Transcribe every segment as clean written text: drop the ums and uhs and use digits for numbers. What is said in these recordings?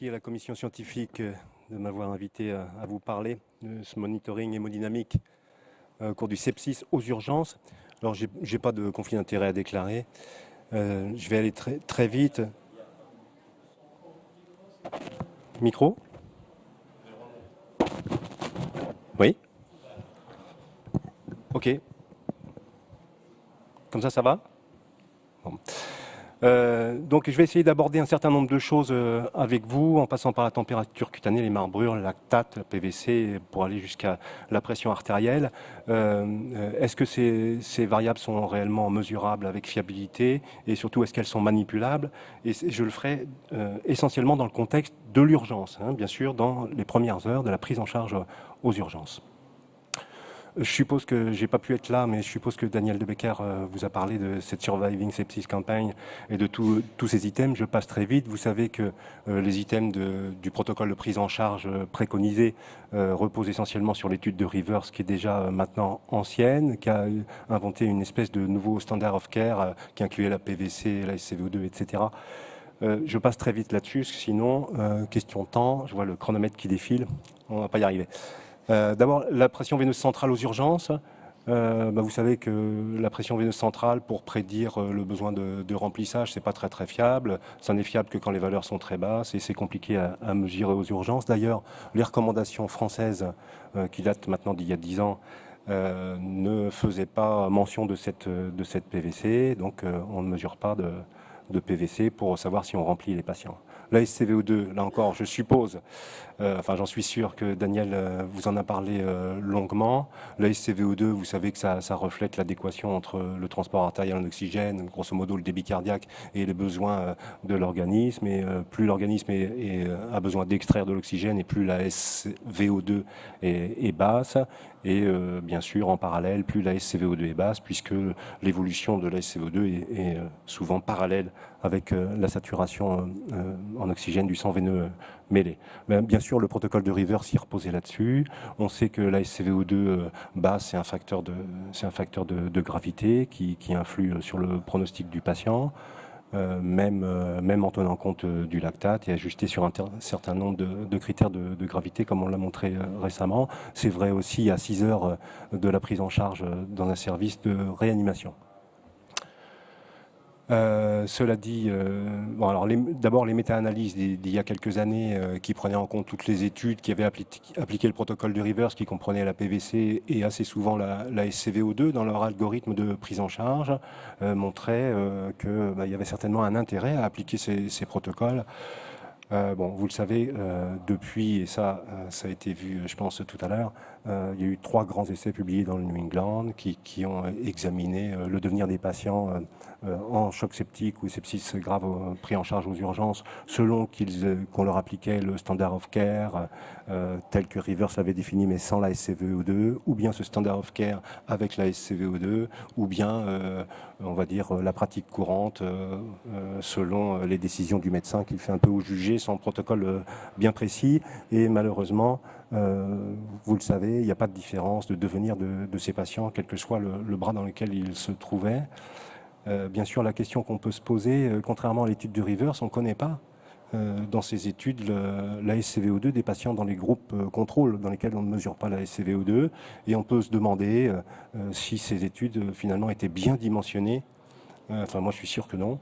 merci à la commission scientifique de m'avoir invité à vous parler de ce monitoring hémodynamique au cours du sepsis aux urgences. Alors, j'ai pas de conflit d'intérêt à déclarer. Je vais aller très vite. Micro? Oui? Ok. Comme ça va? Bon. Donc je vais essayer d'aborder un certain nombre de choses avec vous, en passant par la température cutanée, les marbrures, le lactate, la PVC, pour aller jusqu'à la pression artérielle. Est-ce que ces variables sont réellement mesurables avec fiabilité, et surtout est-ce qu'elles sont manipulables? Et je le ferai essentiellement dans le contexte de l'urgence, hein, bien sûr, dans les premières heures de la prise en charge aux urgences. Je suppose que j'ai pas pu être là, mais je suppose que Daniel De Becker vous a parlé de cette Surviving Sepsis Campaign et de tous ces items. Je passe très vite. Vous savez que les items du protocole de prise en charge préconisé reposent essentiellement sur l'étude de Rivers, qui est déjà maintenant ancienne, qui a inventé une espèce de nouveau standard of care qui incluait la PVC, la SCVO2, etc. Je passe très vite là-dessus, sinon, question temps, je vois le chronomètre qui défile, on ne va pas y arriver. D'abord, la pression veineuse centrale aux urgences. Vous savez que la pression veineuse centrale, pour prédire le besoin de remplissage, c'est pas très fiable. Ça n'est fiable que quand les valeurs sont très basses et c'est compliqué à mesurer aux urgences. D'ailleurs, les recommandations françaises, qui datent maintenant d'il y a 10 ans, ne faisaient pas mention de cette PVC. Donc, on ne mesure pas de PVC pour savoir si on remplit les patients. La SCVO2, là encore, je suppose, j'en suis sûr que Daniel vous en a parlé longuement. La SCVO2, vous savez que ça reflète l'adéquation entre le transport artériel en oxygène, grosso modo le débit cardiaque et les besoins de l'organisme. Et plus l'organisme a besoin d'extraire de l'oxygène et plus la SVO2 est basse. Et bien sûr, en parallèle, plus la SCVO2 est basse, puisque l'évolution de la SCVO2 est souvent parallèle avec la saturation en oxygène du sang veineux mêlé. Mais bien sûr, le protocole de Rivers s'y reposait là-dessus. On sait que la SCVO2 basse, c'est un facteur de gravité qui influe sur le pronostic du patient. Même en tenant compte du lactate et ajusté sur un certain nombre de critères de gravité, comme on l'a montré récemment. C'est vrai aussi à 6 heures de la prise en charge dans un service de réanimation. Cela dit, d'abord les méta-analyses d'il y a quelques années qui prenaient en compte toutes les études qui avaient appliqué le protocole de Rivers, qui comprenait la PVC et assez souvent la SCVO2 dans leur algorithme de prise en charge, montraient qu'il y avait certainement un intérêt à appliquer ces protocoles. Vous le savez, depuis, et ça a été vu, je pense, tout à l'heure, il y a eu 3 grands essais publiés dans le New England qui ont examiné le devenir des patients en choc septique ou sepsis grave pris en charge aux urgences, selon qu'on leur appliquait le standard of care tel que Rivers l'avait défini, mais sans la SCVO2, ou bien ce standard of care avec la SCVO2, ou bien, on va dire, la pratique courante selon les décisions du médecin qu'il fait un peu au jugé, sans protocole bien précis. Et malheureusement, vous le savez, il n'y a pas de différence de devenir de ces patients, quel que soit le bras dans lequel ils se trouvaient. Bien sûr, la question qu'on peut se poser, contrairement à l'étude de Rivers, on ne connaît pas dans ces études la SCVO2 des patients dans les groupes contrôle, dans lesquels on ne mesure pas la SCVO2. Et on peut se demander si ces études finalement étaient bien dimensionnées. Moi je suis sûr que non.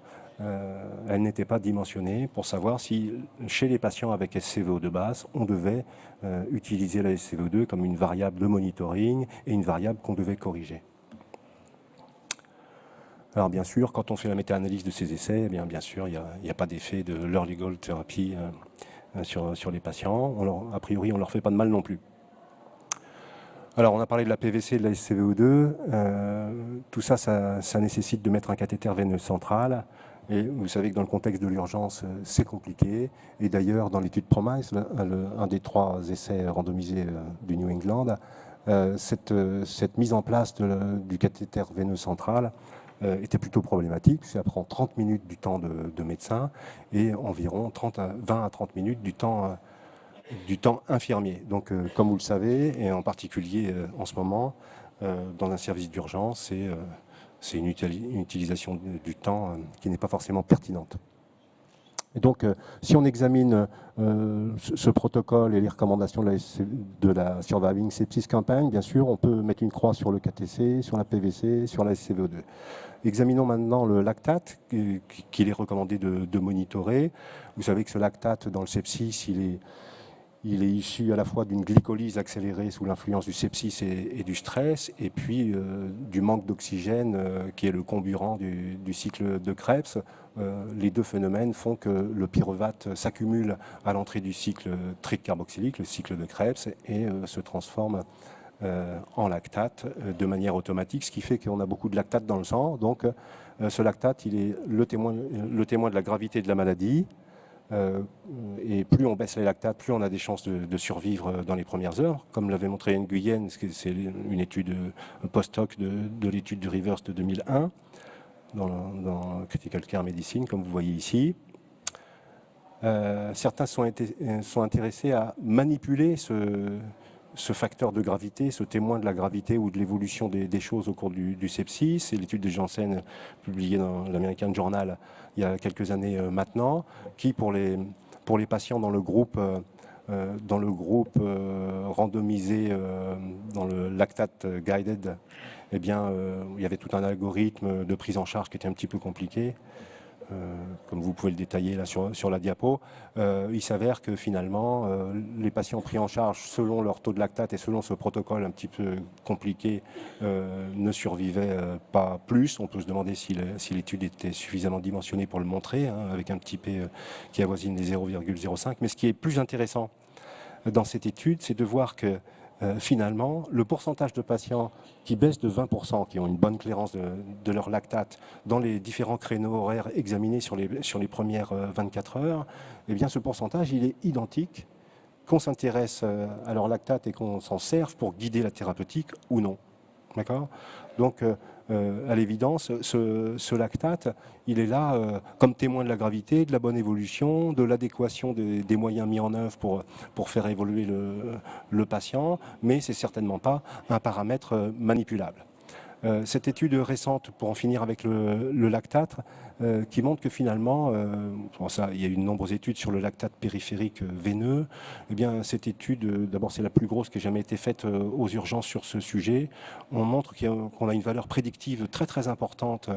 Elles n'étaient pas dimensionnées pour savoir si chez les patients avec SCVO2 basse, on devait utiliser la SCVO2 comme une variable de monitoring et une variable qu'on devait corriger. Alors bien sûr, quand on fait la méta-analyse de ces essais, eh bien sûr, il n'y a pas d'effet de l'early goal therapy sur les patients. A priori, on ne leur fait pas de mal non plus. Alors, on a parlé de la PVC et de la SCVO2. Tout ça, ça nécessite de mettre un cathéter veineux central. Et vous savez que dans le contexte de l'urgence, c'est compliqué. Et d'ailleurs, dans l'étude Promise, un des 3 essais randomisés du New England, cette mise en place du cathéter veineux central était plutôt problématique. Ça prend 30 minutes du temps de médecin et environ 20 à 30 minutes du temps infirmier. Donc, comme vous le savez, et en particulier en ce moment, dans un service d'urgence, c'est une utilisation du temps qui n'est pas forcément pertinente. Et donc, si on examine ce protocole et les recommandations de la Surviving Sepsis Campaign, bien sûr, on peut mettre une croix sur le KTC, sur la PVC, sur la SCVO2. Examinons maintenant le lactate qu'il est recommandé de monitorer. Vous savez que ce lactate dans le sepsis, il est issu à la fois d'une glycolyse accélérée sous l'influence du sepsis et du stress, et puis du manque d'oxygène qui est le comburant du cycle de Krebs. Les deux phénomènes font que le pyruvate s'accumule à l'entrée du cycle tricarboxylique, le cycle de Krebs, et se transforme en lactate de manière automatique, ce qui fait qu'on a beaucoup de lactate dans le sang. Donc ce lactate, il est le témoin de la gravité de la maladie. Et plus on baisse les lactates, plus on a des chances de survivre dans les premières heures. Comme l'avait montré Nguyen, c'est une étude post-hoc de l'étude du Rivers de 2001 dans Critical Care Medicine, comme vous voyez ici. Certains sont intéressés à manipuler ce facteur de gravité, ce témoin de la gravité ou de l'évolution des choses au cours du sepsis. C'est l'étude de Janssen publiée dans l'American Journal il y a quelques années maintenant, qui pour les patients dans le groupe randomisé dans le lactate guided, eh bien, il y avait tout un algorithme de prise en charge qui était un petit peu compliqué. Comme vous pouvez le détailler là sur la diapo, il s'avère que finalement, les patients pris en charge selon leur taux de lactate et selon ce protocole un petit peu compliqué ne survivaient pas plus. On peut se demander si l'étude était suffisamment dimensionnée pour le montrer, hein, avec un petit P qui avoisine les 0,05. Mais ce qui est plus intéressant dans cette étude, c'est de voir que finalement, le pourcentage de patients qui baissent de 20%, qui ont une bonne clairance de leur lactate dans les différents créneaux horaires examinés sur les premières 24 heures, eh bien ce pourcentage, il est identique, qu'on s'intéresse à leur lactate et qu'on s'en serve pour guider la thérapeutique ou non. D'accord ? Donc, à l'évidence, ce lactate, il est là comme témoin de la gravité, de la bonne évolution, de l'adéquation des moyens mis en œuvre pour faire évoluer le patient, mais c'est certainement pas un paramètre manipulable. Cette étude récente, pour en finir avec le lactate, qui montre que finalement, il y a eu de nombreuses études sur le lactate périphérique veineux. Eh bien, cette étude, d'abord, c'est la plus grosse qui ait jamais été faite aux urgences sur ce sujet. On montre qu'on a une valeur prédictive très très importante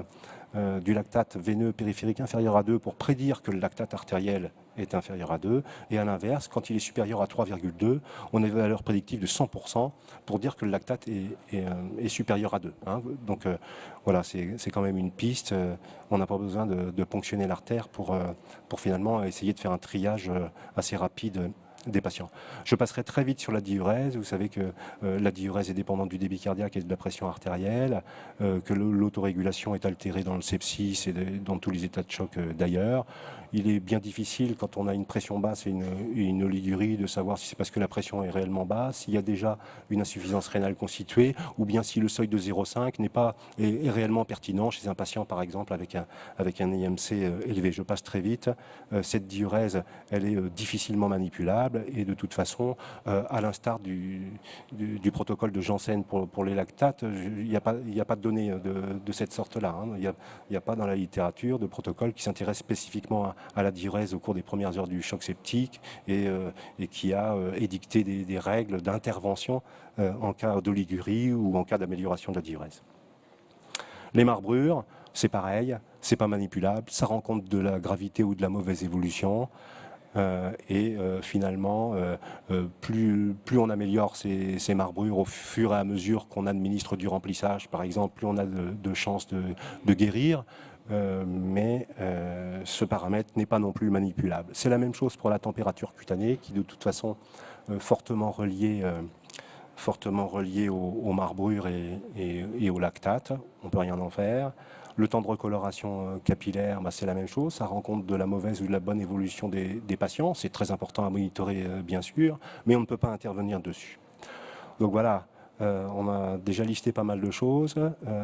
du lactate veineux périphérique inférieur à 2 pour prédire que le lactate artériel est inférieur à 2. Et à l'inverse, quand il est supérieur à 3,2, on a une valeur prédictive de 100% pour dire que le lactate est supérieur à 2. Hein. Donc voilà, c'est quand même une piste. On n'a pas besoin de ponctionner l'artère pour finalement essayer de faire un triage assez rapide des patients. Je passerai très vite sur la diurèse. Vous savez que la diurèse est dépendante du débit cardiaque et de la pression artérielle, que l'autorégulation est altérée dans le sepsis et dans tous les états de choc d'ailleurs. Il est bien difficile, quand on a une pression basse et une oligurie, de savoir si c'est parce que la pression est réellement basse, s'il y a déjà une insuffisance rénale constituée, ou bien si le seuil de 0,5 est réellement pertinent chez un patient, par exemple, avec un IMC élevé. Je passe très vite. Cette diurèse, elle est difficilement manipulable, et de toute façon, à l'instar du protocole de Janssen pour les lactates, il n'y a pas de données de cette sorte-là. Hein. Il n'y a pas dans la littérature de protocole qui s'intéresse spécifiquement à la diurèse au cours des premières heures du choc septique et qui a édicté des règles d'intervention en cas d'oligurie ou en cas d'amélioration de la diurèse. Les marbrures, c'est pareil, c'est pas manipulable, ça rend compte de la gravité ou de la mauvaise évolution. Finalement, plus on améliore ces marbrures au fur et à mesure qu'on administre du remplissage, par exemple, plus on a de chances de guérir. Mais ce paramètre n'est pas non plus manipulable. C'est la même chose pour la température cutanée, qui de toute façon fortement reliée aux marbrures et au lactate. On ne peut rien en faire. Le temps de recoloration capillaire, c'est la même chose. Ça rend compte de la mauvaise ou de la bonne évolution des patients. C'est très important à monitorer, bien sûr, mais on ne peut pas intervenir dessus. Donc voilà, on a déjà listé pas mal de choses.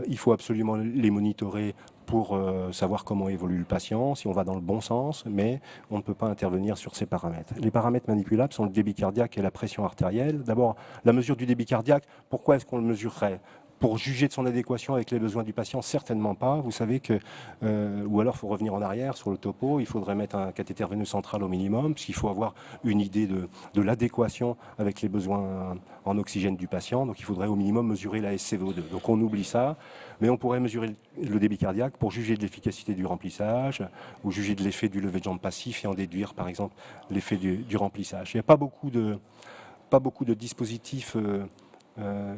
Il faut absolument les monitorer pour savoir comment évolue le patient, si on va dans le bon sens, mais on ne peut pas intervenir sur ces paramètres. Les paramètres manipulables sont le débit cardiaque et la pression artérielle. D'abord, la mesure du débit cardiaque, pourquoi est-ce qu'on le mesurerait ? Pour juger de son adéquation avec les besoins du patient, certainement pas. Vous savez que, ou alors il faut revenir en arrière sur le topo, il faudrait mettre un cathéter veineux central au minimum, puisqu'il faut avoir une idée de l'adéquation avec les besoins en oxygène du patient. Donc il faudrait au minimum mesurer la SCVO2. Donc on oublie ça, mais on pourrait mesurer le débit cardiaque pour juger de l'efficacité du remplissage, ou juger de l'effet du lever de jambe passif et en déduire par exemple l'effet du remplissage. Il n'y a pas beaucoup de dispositifs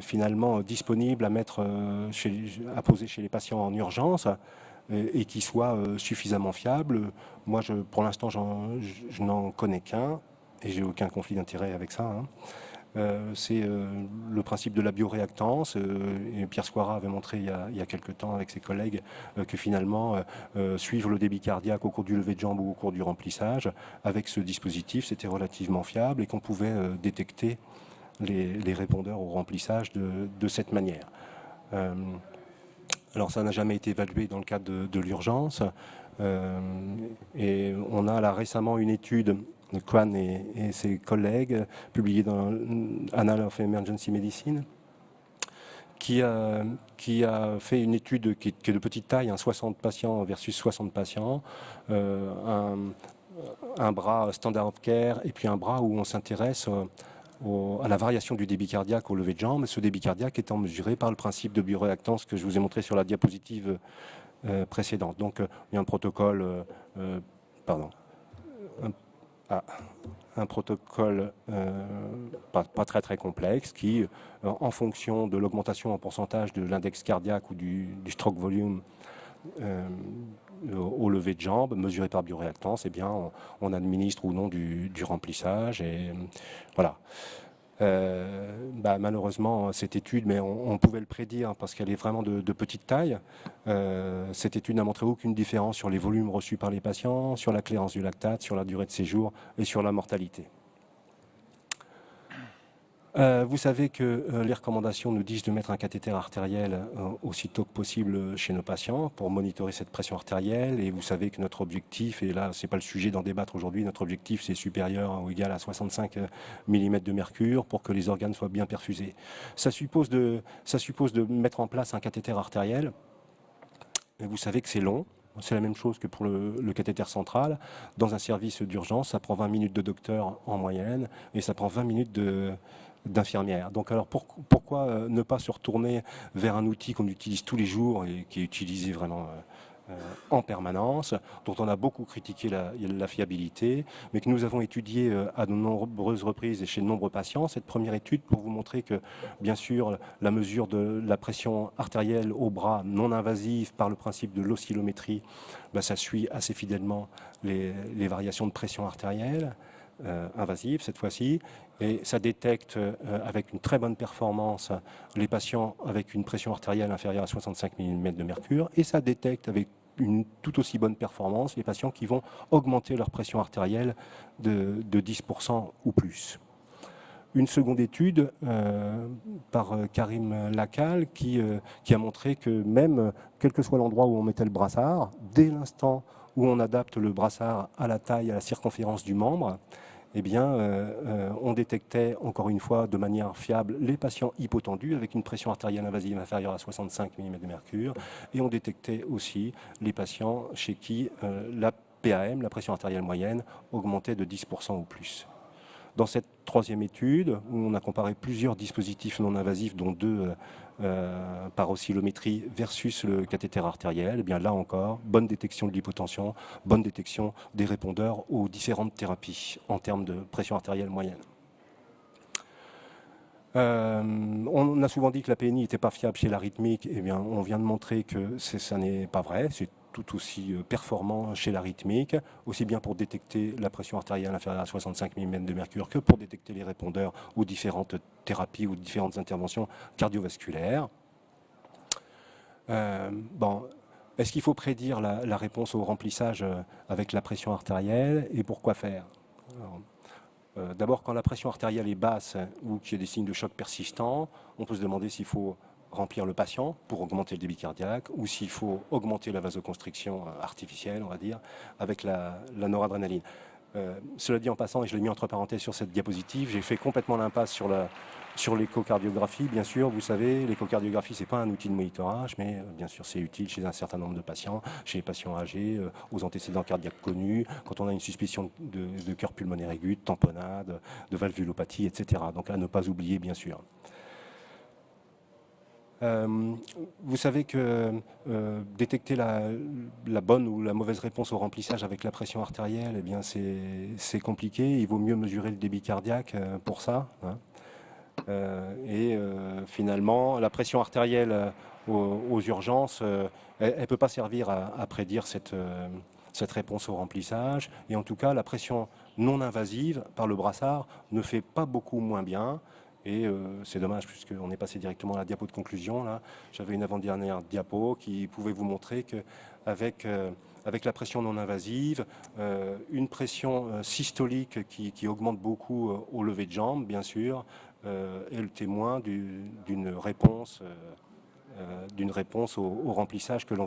finalement disponibles à mettre, à poser chez les patients en urgence et qui soient suffisamment fiables. Moi, pour l'instant, je n'en connais qu'un et j'ai aucun conflit d'intérêt avec ça. C'est le principe de la bioréactance. Et Pierre Squara avait montré il y a quelques temps avec ses collègues que finalement, suivre le débit cardiaque au cours du lever de jambe ou au cours du remplissage, avec ce dispositif, c'était relativement fiable et qu'on pouvait détecter les répondeurs au remplissage de cette manière. Alors ça n'a jamais été évalué dans le cadre de l'urgence et on a là récemment une étude de Kwan et ses collègues publiée dans Annals of Emergency Medicine qui a fait une étude qui est de petite taille, 60 patients versus 60 patients, un bras standard of care et puis un bras où on s'intéresse à la variation du débit cardiaque au lever de jambe, ce débit cardiaque étant mesuré par le principe de bioréactance que je vous ai montré sur la diapositive précédente. Donc il y a un protocole, un protocole pas très complexe qui, en fonction de l'augmentation en pourcentage de l'index cardiaque ou du stroke volume au lever de jambe, mesuré par bioréactance, eh bien, on administre ou non du remplissage. Et voilà. Malheureusement, cette étude, mais on pouvait le prédire parce qu'elle est vraiment de petite taille, cette étude n'a montré aucune différence sur les volumes reçus par les patients, sur la clairance du lactate, sur la durée de séjour et sur la mortalité. Vous savez que les recommandations nous disent de mettre un cathéter artériel aussitôt que possible chez nos patients pour monitorer cette pression artérielle. Et vous savez que notre objectif, et là, ce n'est pas le sujet d'en débattre aujourd'hui, notre objectif, c'est supérieur ou égal à 65 mm de mercure pour que les organes soient bien perfusés. Ça suppose de mettre en place un cathéter artériel. Et vous savez que c'est long. C'est la même chose que pour le cathéter central. Dans un service d'urgence, ça prend 20 minutes de docteur en moyenne et ça prend 20 minutes d'infirmière. Donc alors pourquoi ne pas se retourner vers un outil qu'on utilise tous les jours et qui est utilisé vraiment en permanence, dont on a beaucoup critiqué la fiabilité, mais que nous avons étudié à de nombreuses reprises et chez de nombreux patients. Cette première étude pour vous montrer que, bien sûr, la mesure de la pression artérielle au bras non invasive par le principe de l'oscillométrie, ça suit assez fidèlement les variations de pression artérielle invasive cette fois-ci, et ça détecte avec une très bonne performance les patients avec une pression artérielle inférieure à 65 mm de mercure, et ça détecte avec une tout aussi bonne performance les patients qui vont augmenter leur pression artérielle de 10% ou plus. Une seconde étude par Karim Lacal qui a montré que même, quel que soit l'endroit où on mettait le brassard, dès l'instant où on adapte le brassard à la taille, à la circonférence du membre, eh bien, on détectait encore une fois de manière fiable les patients hypotendus avec une pression artérielle invasive inférieure à 65 mm de mercure, et on détectait aussi les patients chez qui la PAM, la pression artérielle moyenne, augmentait de 10% ou plus. Dans cette troisième étude, où on a comparé plusieurs dispositifs non invasifs, dont deux par oscillométrie versus le cathéter artériel, eh bien là encore, bonne détection de l'hypotension, bonne détection des répondeurs aux différentes thérapies en termes de pression artérielle moyenne. On a souvent dit que la PNI n'était pas fiable chez l'arythmique. Eh bien, on vient de montrer que ça n'est pas vrai. C'est tout aussi performant chez l'arythmique, aussi bien pour détecter la pression artérielle inférieure à 65 mm de mercure que pour détecter les répondeurs aux différentes thérapies ou différentes interventions cardiovasculaires. Est-ce qu'il faut prédire la réponse au remplissage avec la pression artérielle et pourquoi faire? D'abord, quand la pression artérielle est basse ou qu'il y a des signes de choc persistants, on peut se demander s'il faut remplir le patient pour augmenter le débit cardiaque ou s'il faut augmenter la vasoconstriction artificielle, on va dire, avec la noradrénaline. Cela dit en passant, et je l'ai mis entre parenthèses sur cette diapositive, j'ai fait complètement l'impasse sur l'échocardiographie. Bien sûr, vous savez, l'échocardiographie, c'est pas un outil de monitorage, mais bien sûr, c'est utile chez un certain nombre de patients, chez les patients âgés, aux antécédents cardiaques connus, quand on a une suspicion de cœur pulmonaire aigu, de tamponnade, de valvulopathie, etc. Donc à ne pas oublier, bien sûr. Vous savez que détecter la bonne ou la mauvaise réponse au remplissage avec la pression artérielle, eh bien c'est compliqué. Il vaut mieux mesurer le débit cardiaque pour ça, hein. Finalement, la pression artérielle aux urgences, elle ne peut pas servir à prédire cette réponse au remplissage. Et en tout cas, la pression non invasive par le brassard ne fait pas beaucoup moins bien. Et c'est dommage puisqu'on est passé directement à la diapo de conclusion. Là, j'avais une avant-dernière diapo qui pouvait vous montrer qu'avec avec la pression non invasive, une pression systolique qui augmente beaucoup au lever de jambe, bien sûr, est le témoin d'une réponse au remplissage que l'on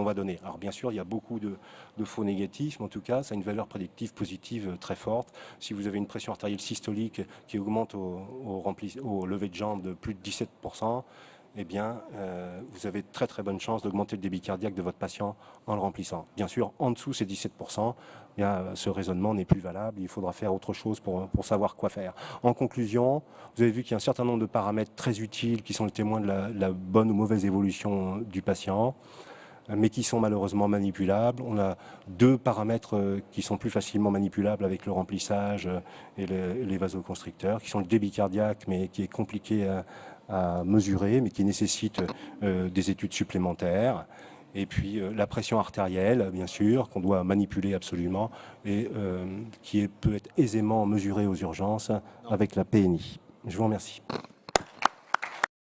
va donner. Alors bien sûr, il y a beaucoup de faux négatifs, mais en tout cas, ça a une valeur prédictive positive très forte. Si vous avez une pression artérielle systolique qui augmente au lever de jambe de plus de 17%, eh bien, vous avez très très bonne chance d'augmenter le débit cardiaque de votre patient en le remplissant. Bien sûr, en dessous, c'est 17%. Ce raisonnement n'est plus valable. Il faudra faire autre chose pour savoir quoi faire. En conclusion, vous avez vu qu'il y a un certain nombre de paramètres très utiles qui sont le témoin de la bonne ou mauvaise évolution du patient, mais qui sont malheureusement manipulables. On a deux paramètres qui sont plus facilement manipulables avec le remplissage et les vasoconstricteurs, qui sont le débit cardiaque, mais qui est compliqué à mesurer, mais qui nécessite des études supplémentaires. Et puis la pression artérielle, bien sûr, qu'on doit manipuler absolument, et qui peut être aisément mesurée aux urgences avec la PNI. Je vous remercie.